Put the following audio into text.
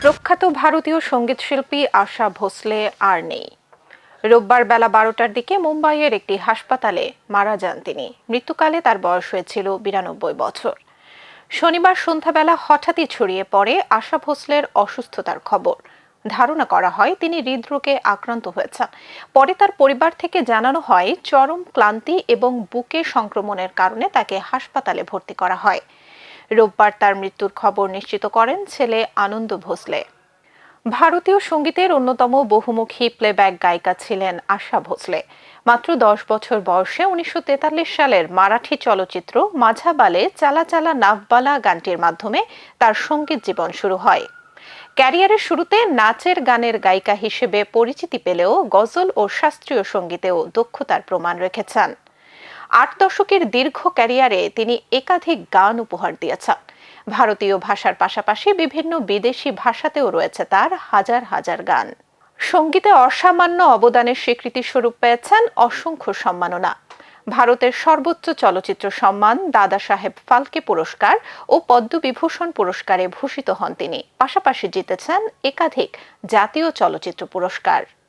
প্রখ্যাত ভারতীয় সঙ্গীতশিল্পী আশা ভোসলে আর নেই। রোববার বেলা 12টার দিকে মুম্বাইয়ের একটি হাসপাতালে মারা যান তিনি। মৃত্যুকালে তার বয়স হয়েছিল 92 বছর। শনিবার সন্ধ্যাবেলা হঠাৎই ছড়িয়ে পড়ে আশা ভোসলের অসুস্থতার খবর। ধারণা করা হয় তিনি হৃদরোগে আক্রান্ত হয়েছেন। পরে তার পরিবার থেকে জানানো হয় চরম ক্লান্তি এবং বুকে সংক্রমণের কারণে তাকে হাসপাতালে ভর্তি করা হয়। রোববার তার মৃত্যুর খবর নিশ্চিত করেন ছেলে আনন্দ ভোসলে। ভারতীয় সঙ্গীতের অন্যতম বহুমুখী প্লেব্যাক গায়িকা ছিলেন আশা ভোসলে। মাত্র 10 বছর বয়সে 1943 সালের মারাঠি চলচ্চিত্র মাঝাবালে চালা চালা নাভবালা গানটির মাধ্যমে তার সঙ্গীত জীবন শুরু হয়। ক্যারিয়ারের শুরুতে নাচের গানের গায়িকা হিসেবে পরিচিতি পেলেও গজল ও শাস্ত্রীয় সঙ্গীতেও দক্ষতার প্রমাণ রেখেছেন। 8 দশকের দীর্ঘ ক্যারিয়ারে তিনি একাধিক গান উপহার দিয়েছেন। ভারতীয় ভাষার পাশাপাশি বিভিন্ন বিদেশি ভাষাতেও রয়েছে তার হাজার হাজার গান। সঙ্গীতে অসামান্য অবদানের স্বীকৃতি স্বরূপ পেয়েছেন অসংখ্য সম্মাননা। ভারতের সর্বোচ্চ চলচ্চিত্র সম্মান দাদা সাহেব ফালকে পুরস্কার ও পদ্মবিভূষণ পুরস্কারে ভূষিত হন তিনি। পাশাপাশি জিতেছেন একাধিক জাতীয় চলচ্চিত্র পুরস্কার।